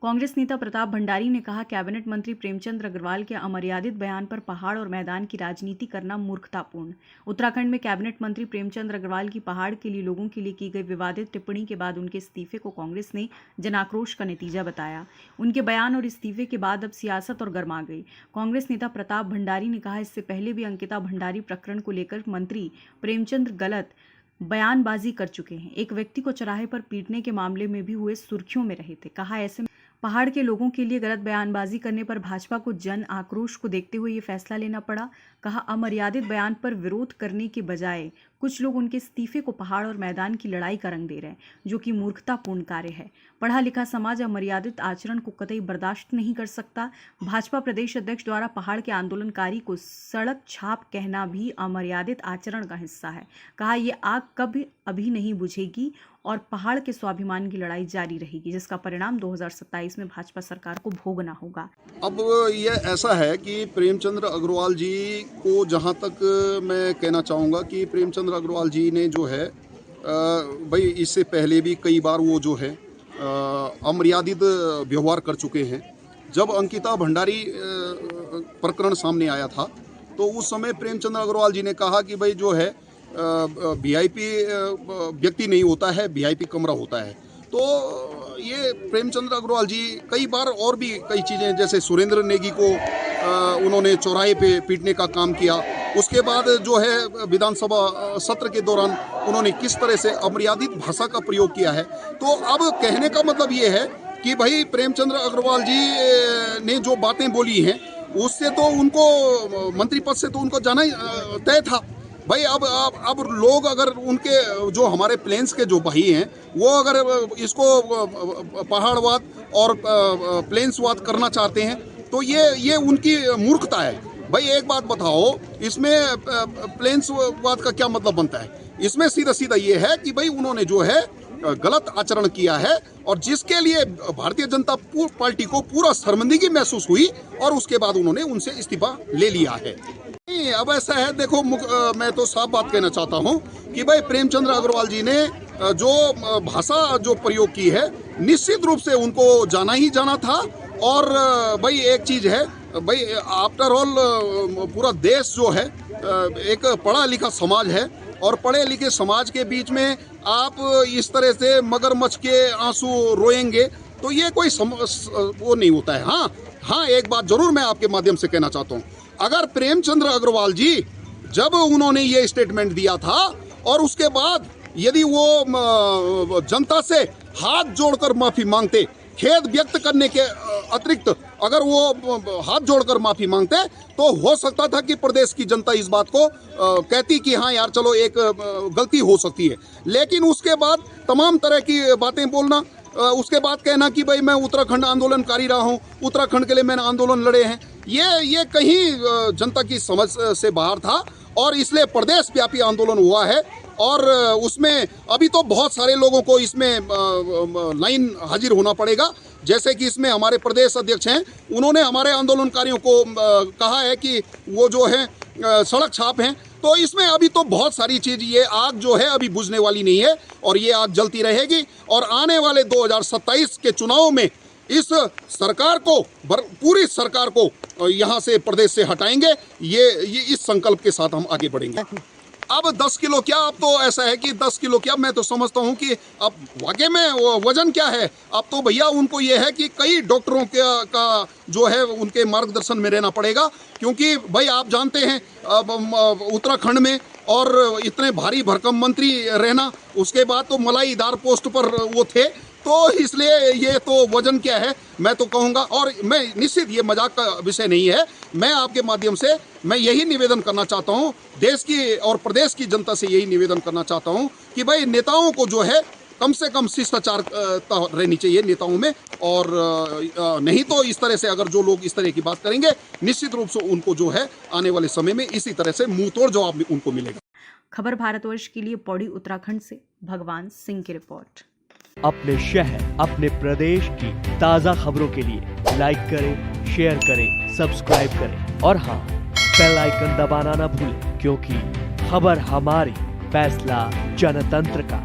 कांग्रेस नेता प्रताप भंडारी ने कहा, कैबिनेट मंत्री प्रेमचंद अग्रवाल के अमर्यादित बयान पर पहाड़ और मैदान की राजनीति करना मूर्खतापूर्ण। उत्तराखंड में कैबिनेट मंत्री प्रेमचंद अग्रवाल की पहाड़ के लिए लोगों के लिए की गई विवादित टिप्पणी के बाद उनके इस्तीफे को कांग्रेस ने जनाक्रोश का नतीजा बताया। उनके बयान और इस्तीफे के बाद अब सियासत और गर्मा गई। कांग्रेस नेता प्रताप भंडारी ने कहा, इससे पहले भी अंकिता भंडारी प्रकरण को लेकर मंत्री प्रेमचंद गलत बयानबाजी कर चुके हैं। एक व्यक्ति को चौराहे पर पीटने के मामले में भी हुए सुर्खियों में रहे थे। कहा, ऐसे में पहाड़ के लोगों के लिए गलत बयानबाजी करने पर भाजपा को जन आक्रोश को देखते हुए ये फैसला लेना पड़ा। कहा, अमर्यादित बयान पर विरोध करने के बजाय कुछ लोग उनके इस्तीफे को पहाड़ और मैदान की लड़ाई का रंग दे रहे हैं, जो कि मूर्खतापूर्ण कार्य है। पढ़ा लिखा समाज अमर्यादित आचरण को कतई बर्दाश्त नहीं कर सकता। भाजपा प्रदेश अध्यक्ष द्वारा पहाड़ के आंदोलनकारी को सड़क छाप कहना भी अमर्यादित आचरण का हिस्सा है। कहा, ये आग कभी अभी नहीं बुझेगी और पहाड़ के स्वाभिमान की लड़ाई जारी रहेगी, जिसका परिणाम 2027 में भाजपा सरकार को भोगना होगा। अब ये ऐसा है कि प्रेमचंद अग्रवाल जी को जहां तक मैं कहना चाहूँगा कि प्रेमचंद अग्रवाल जी ने जो है भाई इससे पहले भी कई बार वो जो है अमर्यादित व्यवहार कर चुके हैं। जब अंकिता भंडारी प्रकरण सामने आया था तो उस समय प्रेमचंद अग्रवाल जी ने कहा कि भाई जो है वीआईपी व्यक्ति नहीं होता है, वीआईपी कमरा होता है। तो ये प्रेमचंद अग्रवाल जी कई बार और भी कई चीज़ें, जैसे सुरेंद्र नेगी को उन्होंने चौराहे पे पीटने का काम किया। उसके बाद जो है विधानसभा सत्र के दौरान उन्होंने किस तरह से अमर्यादित भाषा का प्रयोग किया है। तो अब कहने का मतलब ये है कि भाई प्रेमचंद अग्रवाल जी ने जो बातें बोली हैं उससे तो उनको मंत्री पद से तो उनको जाना ही तय था। भाई अब लोग अगर उनके जो हमारे प्लेन्स के जो भाई हैं वो अगर इसको पहाड़वाद और प्लेन्सवाद करना चाहते हैं तो ये उनकी मूर्खता है। भाई एक बात बताओ, इसमें प्लेन्सवाद का क्या मतलब बनता है? इसमें सीधा सीधा ये है कि भाई उन्होंने जो है गलत आचरण किया है और जिसके लिए भारतीय जनता पार्टी को पूरा शर्मिंदगी महसूस हुई और उसके बाद उन्होंने उनसे इस्तीफा ले लिया है। अब ऐसा है, देखो मैं तो साफ बात कहना चाहता हूं कि भाई प्रेमचंद अग्रवाल जी ने जो भाषा जो प्रयोग की है निश्चित रूप से उनको जाना ही जाना था। और भाई एक चीज़ है, भाई आफ्टर ऑल पूरा देश जो है एक पढ़ा लिखा समाज है और पढ़े लिखे समाज के बीच में आप इस तरह से मगरमच्छ के आंसू रोएंगे तो ये कोई वो नहीं होता है। हाँ, एक बात जरूर मैं आपके माध्यम से कहना चाहता हूँ, अगर प्रेमचंद अग्रवाल जी जब उन्होंने ये स्टेटमेंट दिया था और उसके बाद यदि वो जनता से हाथ जोड़कर माफी मांगते, खेद व्यक्त करने के अतिरिक्त अगर वो हाथ जोड़कर माफी मांगते तो हो सकता था कि प्रदेश की जनता इस बात को कहती कि हाँ यार चलो एक गलती हो सकती है। लेकिन उसके बाद तमाम तरह की बातें बोलना, उसके बाद कहना कि भाई मैं उत्तराखंड आंदोलनकारी रहा हूँ, उत्तराखंड के लिए मैंने आंदोलन लड़े हैं, ये कहीं जनता की समझ से बाहर था और इसलिए प्रदेश व्यापी आंदोलन हुआ है। और उसमें अभी तो बहुत सारे लोगों को इसमें लाइन हाजिर होना पड़ेगा। जैसे कि इसमें हमारे प्रदेश अध्यक्ष हैं, उन्होंने हमारे आंदोलनकारियों को कहा है कि वो जो है सड़क छाप हैं। तो इसमें अभी तो बहुत सारी चीज़, ये आग जो है अभी बुझने वाली नहीं है और ये आग जलती रहेगी और आने वाले 2027 के चुनाव में इस सरकार को, पूरी सरकार को यहाँ से प्रदेश से हटाएंगे। ये इस संकल्प के साथ हम आगे बढ़ेंगे। अब 10 किलो क्या, अब तो ऐसा है कि 10 किलो क्या, मैं तो समझता हूँ कि अब वाकई में वजन क्या है। अब तो भैया उनको ये है कि कई डॉक्टरों का जो है उनके मार्गदर्शन में रहना पड़ेगा, क्योंकि भाई आप जानते हैं अब उत्तराखंड में और इतने भारी भरकम मंत्री रहना, उसके बाद तो मलाईदार पोस्ट पर वो थे, तो इसलिए ये तो वजन क्या है मैं तो कहूँगा। और मैं निश्चित, ये मजाक का विषय नहीं है, मैं आपके माध्यम से मैं यही निवेदन करना चाहता हूँ, देश की और प्रदेश की जनता से यही निवेदन करना चाहता हूँ कि भाई नेताओं को जो है कम से कम शिष्टाचार रहनी चाहिए नेताओं में, और नहीं तो इस तरह से अगर जो लोग इस तरह की बात करेंगे निश्चित रूप से उनको जो है आने वाले समय में इसी तरह से मुंह तोड़ जवाब उनको मिलेगा। खबर भारतवर्ष के लिए पौड़ी उत्तराखंड से भगवान सिंह की रिपोर्ट। अपने शहर, अपने प्रदेश की ताज़ा खबरों के लिए लाइक करें, शेयर करें, सब्सक्राइब करें और हाँ, बेल आइकन दबाना ना भूलें, क्योंकि खबर हमारी, फैसला जनतंत्र का।